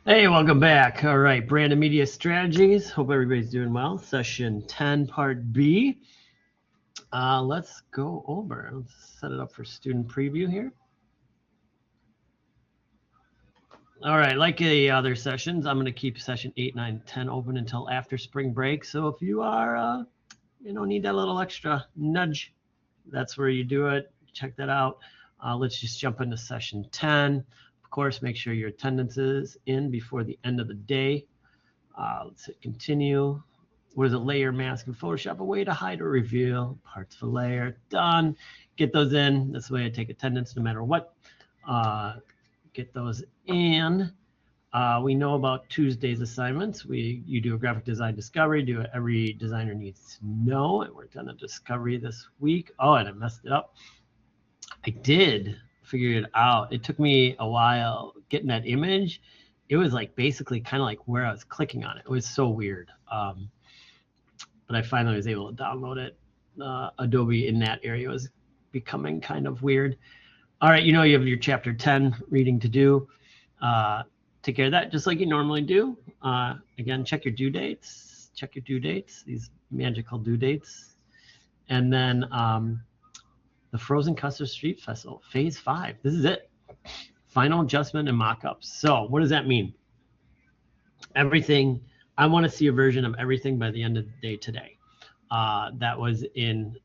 Hey, welcome back. All right, Brandon Media Strategies. Hope everybody's doing well. Session 10, Part B. Let's go over. Let's set it up for student preview here. All right, like the other sessions, I'm going to keep session 8, 9, 10 open until after spring break. So if you are, need that little extra nudge, that's where you do it. Check that out. Let's just jump into session 10. Of course, make sure your attendance is in before the end of the day. Let's hit continue. What is a layer mask in Photoshop? A way to hide or reveal parts of a layer. Done. Get those in. That's the way I take attendance no matter what. Get those in. We know about Tuesday's assignments. You do a graphic design discovery, do what every designer needs to know. I worked on a discovery this week. Oh, and I messed it up. I did figure it out. It took me a while getting that image. It was like basically kind of like where I was clicking on it. It was so weird. But I finally was able to download it. Adobe in that area was becoming kind of weird. All right, you have your chapter 10 reading to do. Take care of that just like you normally do. Again, check your due dates. Check your due dates, these magical due dates. And then the Frozen Custard Street Festival, Phase 5. This is it. Final adjustment and mock-ups. So what does that mean? Everything, I want to see a version of everything by the end of the day today. That was in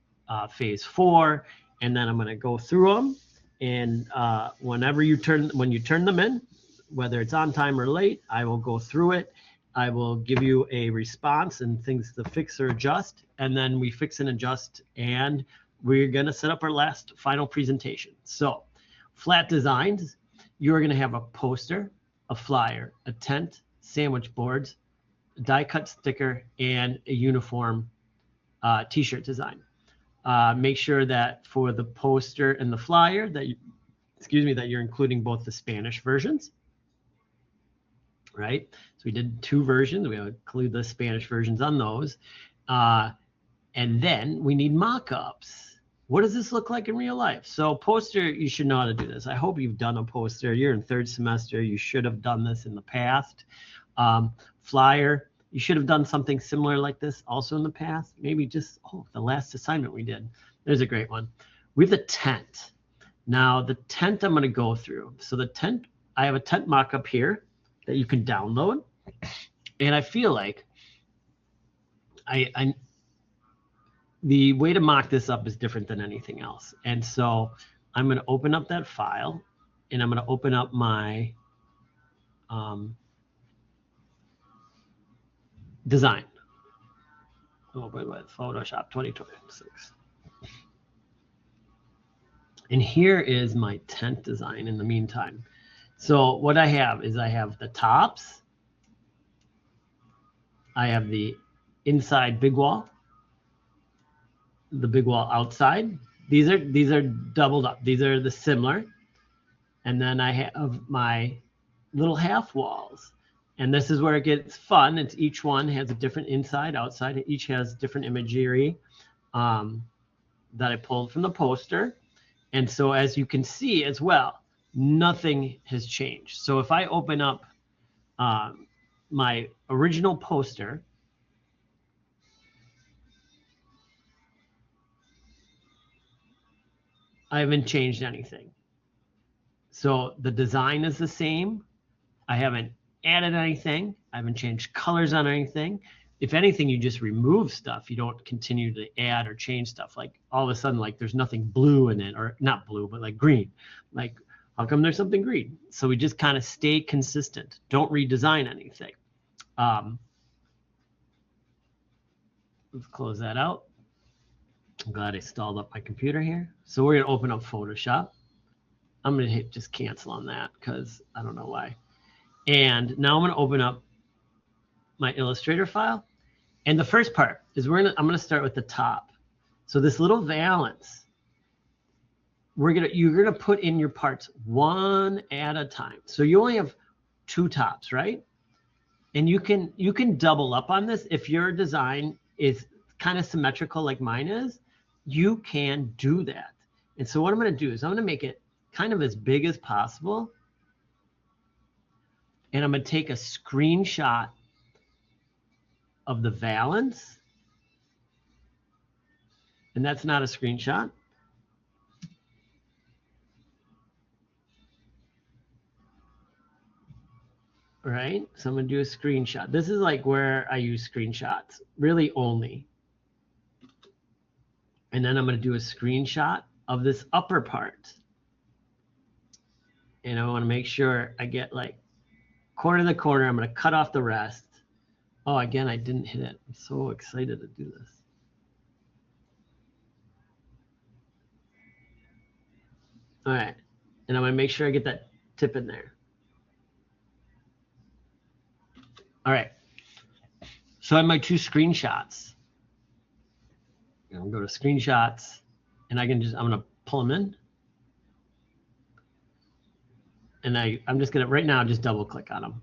Phase 4. And then I'm going to go through them. And when you turn them in, whether it's on time or late, I will go through it. I will give you a response and things to fix or adjust. And then we fix and adjust. And we're going to set up our last final presentation. So flat designs, you're going to have a poster, a flyer, a tent, sandwich boards, die cut sticker, and a uniform t-shirt design. Make sure that for the poster and the flyer that you're including both the Spanish versions, right? So we did 2 versions. We include the Spanish versions on those. And then we need mock-ups. What does this look like in real life? So poster, you should know how to do this. I hope you've done a poster. You're in 3rd semester. You should have done this in the past. Flyer, you should have done something similar like this also in the past. Maybe just, the last assignment we did. There's a great one. We have the tent. Now the tent I'm going to go through. So the tent, I have a tent mock-up here that you can download. And I feel like the way to mock this up is different than anything else. And so I'm going to open up that file, and I'm going to open up my design. Open with Photoshop 2026. And here is my tent design in the meantime. So what I have is I have the tops. I have the inside big wall, the big wall outside. These are doubled up. These are the similar. And then I have my little half walls. And this is where it gets fun. It's each one has a different inside, outside. Each has different imagery that I pulled from the poster. And so as you can see as well, nothing has changed. So if I open up my original poster, I haven't changed anything. So the design is the same. I haven't added anything. I haven't changed colors on anything. If anything, you just remove stuff. You don't continue to add or change stuff. Like all of a sudden, like there's nothing blue in it, or not blue, but like green. Like, how come there's something green? So we just kind of stay consistent. Don't redesign anything. Let's close that out. I'm glad I stalled up my computer here. So we're going to open up Photoshop. I'm going to hit just cancel on that because I don't know why. And now I'm going to open up my Illustrator file. And the first part is I'm going to start with the top. So this little valance, you're going to put in your parts one at a time. So you only have 2 tops, right? And you can double up on this. If your design is kind of symmetrical like mine is, you can do that. And so what I'm going to do is I'm going to make it kind of as big as possible. and I'm going to take a screenshot of the valence. And that's not a screenshot. All right, so I'm going to do a screenshot. This is like where I use screenshots, really only. And then I'm going to do a screenshot of this upper part. And I want to make sure I get like corner to corner. I'm going to cut off the rest. Oh, again, I didn't hit it. I'm so excited to do this. All right, and I'm going to make sure I get that tip in there. All right, so I have my 2 screenshots. I'm going to go to screenshots, and I'm going to pull them in. And I'm just going to, right now, just double click on them.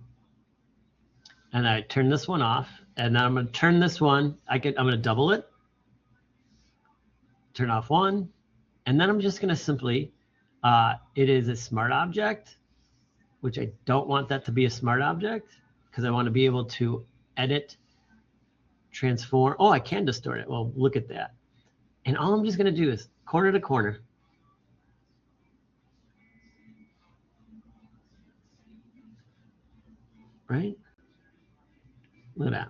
And I turn this one off, and then I'm going to turn this one. I'm going to double it, turn off one, and then I'm just going to simply, it is a smart object, which I don't want that to be a smart object because I want to be able to edit, transform. Oh, I can distort it. Well, look at that. And all I'm just going to do is corner to corner. Right? Look at that.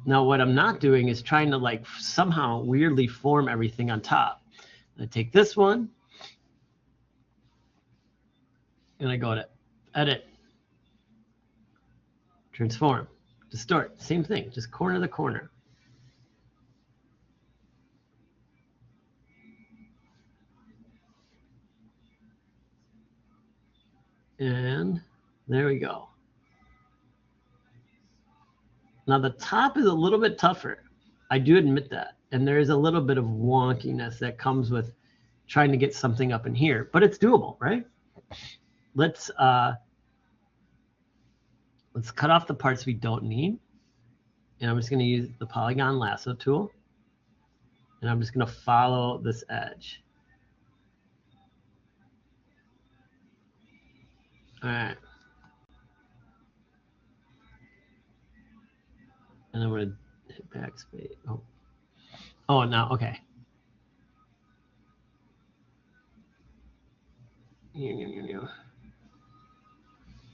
Now, what I'm not doing is trying to like somehow weirdly form everything on top. I take this one and I go to edit, transform, distort, same thing, just corner to corner. And there we go. Now the top is a little bit tougher. I do admit that. And there is a little bit of wonkiness that comes with trying to get something up in here, but it's doable, right? Let's cut off the parts we don't need. And I'm just going to use the polygon lasso tool. And I'm just going to follow this edge. All right. And I'm going to hit backspace. Oh, now, okay.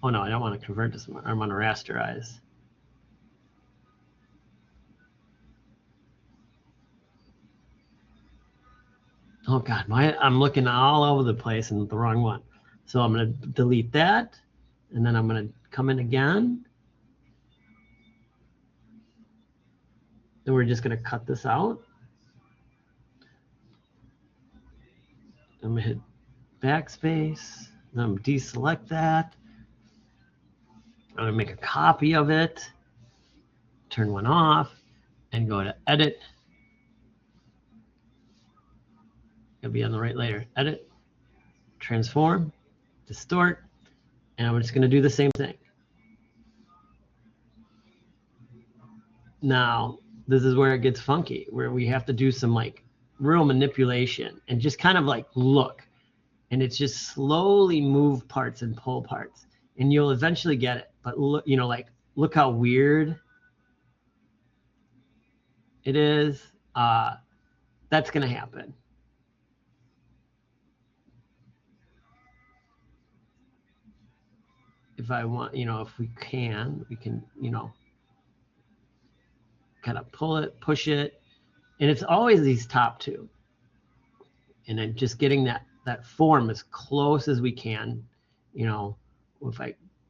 Oh, no, I don't want to convert this one. I want to rasterize. Oh, God, I'm looking all over the place and the wrong one. So I'm going to delete that. And then I'm going to come in again. And we're just going to cut this out. I'm going to hit backspace. Then I'm going to deselect that. I'm going to make a copy of it. Turn one off. And go to edit. It'll be on the right layer. Edit. Transform. Distort. And I'm just going to do the same thing. Now, this is where it gets funky, where we have to do some like real manipulation and just kind of like look. And it's just slowly move parts and pull parts. And you'll eventually get it. But look, you know, like, look how weird it is. That's going to happen. If I want, you know, if we can, you know, kind of pull it, push it. And it's always these top two. And then just getting that form as close as we can. You know,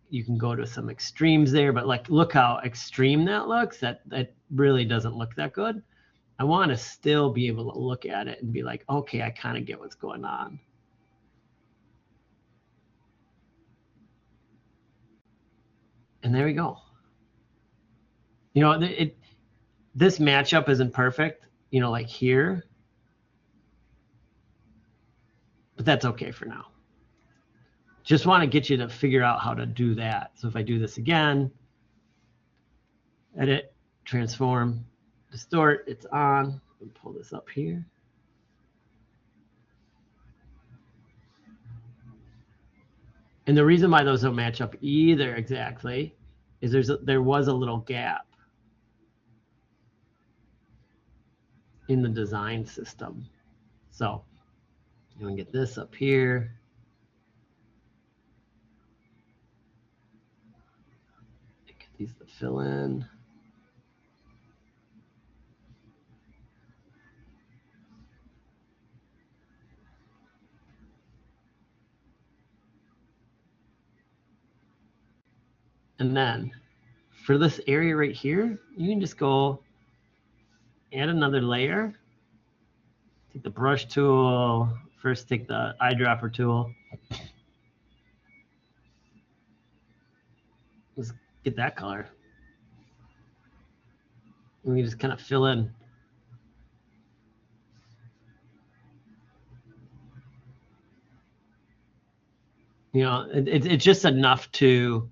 you can go to some extremes there, but like, look how extreme that looks. That really doesn't look that good. I want to still be able to look at it and be like, okay, I kind of get what's going on. And there we go. You know, this matchup isn't perfect, you know, like here, but that's okay for now. Just want to get you to figure out how to do that. So if I do this again, edit, transform, distort, it's on. Let me pull this up here. And the reason why those don't match up either exactly is there was a little gap in the design system. So you can get this up here. Get these to fill in. And then for this area right here, you can just go add another layer. Take the brush tool, first take the eyedropper tool. Let's get that color. And we just kind of fill in. You know, it's just enough to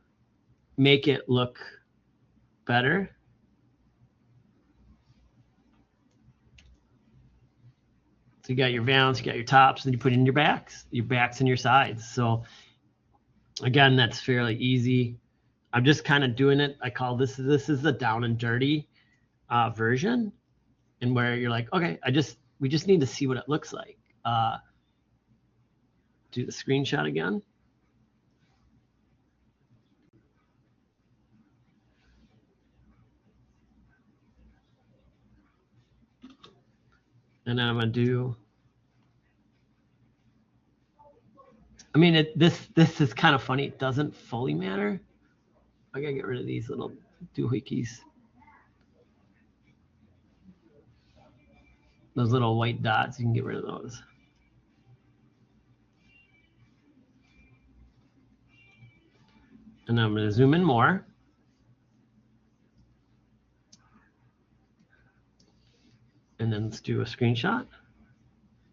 make it look better. So you got your valance, you got your tops, and you put in your backs and your sides. So again, that's fairly easy. I'm just kind of doing it. I call this is the down and dirty version, and where you're like, okay, we just need to see what it looks like. Do the screenshot again. And then I'm gonna do. I mean, this is kind of funny. It doesn't fully matter. I gotta get rid of these little doohickeys. Those little white dots, you can get rid of those. And I'm gonna zoom in more. And then let's do a screenshot.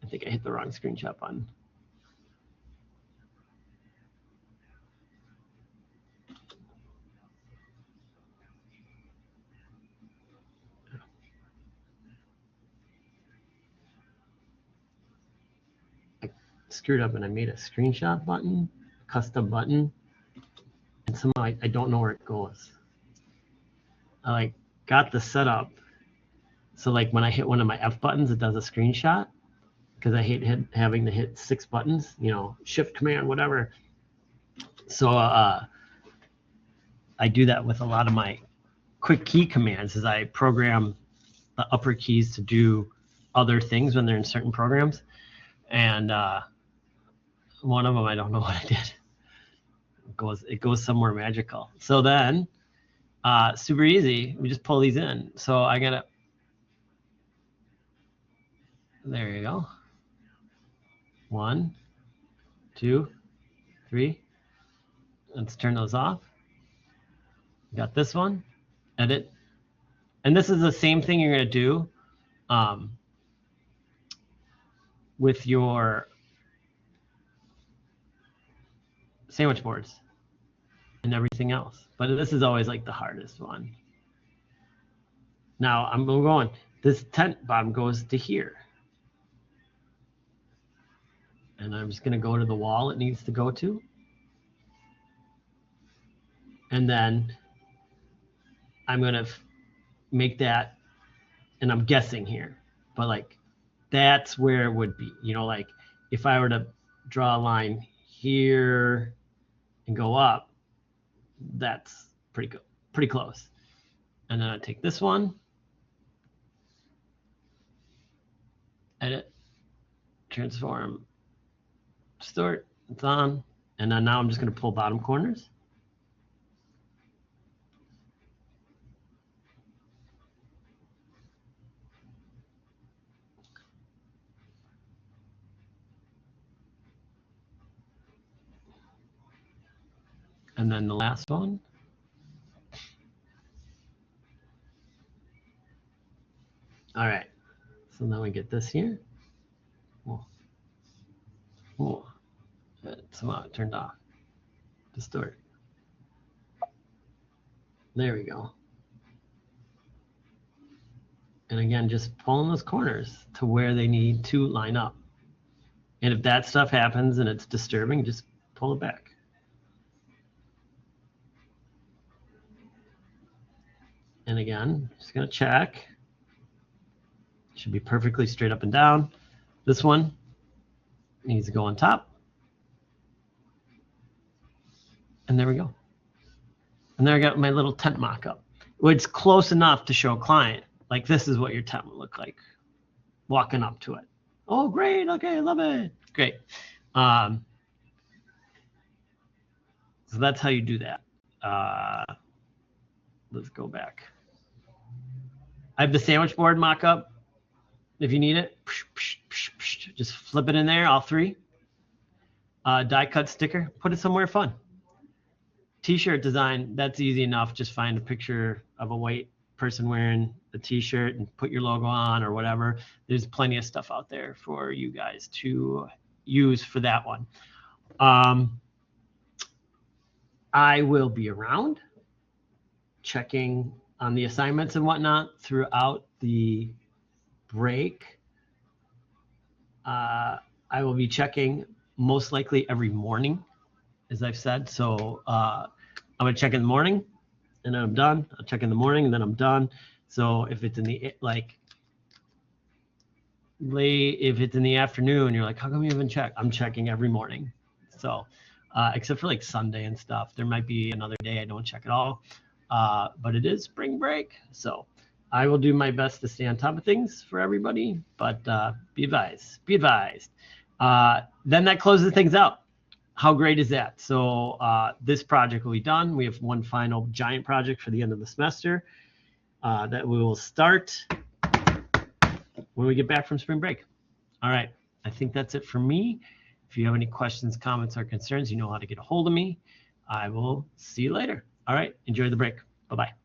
I think I hit the wrong screenshot button. I screwed up and I made a screenshot button, custom button, and somehow I don't know where it goes. I got the setup. So when I hit one of my F buttons, it does a screenshot, because I hate having to hit 6 buttons, you know, shift, command, whatever. So I do that with a lot of my quick key commands, as I program the upper keys to do other things when they're in certain programs. And one of them, I don't know what I did. It goes somewhere magical. So then, super easy. We just pull these in. So I gotta. There you go. 1, 2, 3. Let's turn those off. Got this one. Edit. And this is the same thing you're going to do with your sandwich boards and everything else. But this is always like the hardest one. Now I'm going, this tent bottom goes to here. And I'm just going to go to the wall it needs to go to. And then I'm going to make that, and I'm guessing here, but that's where it would be. You know, if I were to draw a line here and go up, that's pretty good, pretty close. And then I take this one, edit, transform, distort, it's on. And then now I'm just going to pull bottom corners. And then the last one. All right, so now we get this here. Oh, somehow it turned off. Distort. There we go. And again, just pulling those corners to where they need to line up. And if that stuff happens and it's disturbing, just pull it back. And again, just going to check. Should be perfectly straight up and down. This one needs to go on top. And there we go. And there I got my little tent mock-up. It's close enough to show a client, like this is what your tent would look like walking up to it. Oh, great. Okay, I love it. Great. So that's how you do that. Let's go back. I have the sandwich board mock-up. If you need it, just flip it in there, all three. Die cut sticker, put it somewhere fun. T-shirt design, that's easy enough. Just find a picture of a white person wearing a t-shirt and put your logo on or whatever. There's plenty of stuff out there for you guys to use for that one. I will be around checking on the assignments and whatnot throughout the break. I will be checking most likely every morning, as I've said. So I'm gonna check in the morning and then I'm done. I'll check in the morning and then I'm done. So if it's in the late, if it's in the afternoon, you're like, how come you haven't checked? I'm checking every morning. So except for like Sunday and stuff, there might be another day I don't check at all. But it is spring break, so I will do my best to stay on top of things for everybody, but be advised. Then that closes things out. How great is that? So this project will be done. We have one final giant project for the end of the semester that we will start when we get back from spring break. All right, I think that's it for me. If you have any questions, comments, or concerns, you know how to get a hold of me. I will see you later. All right, enjoy the break. Bye-bye.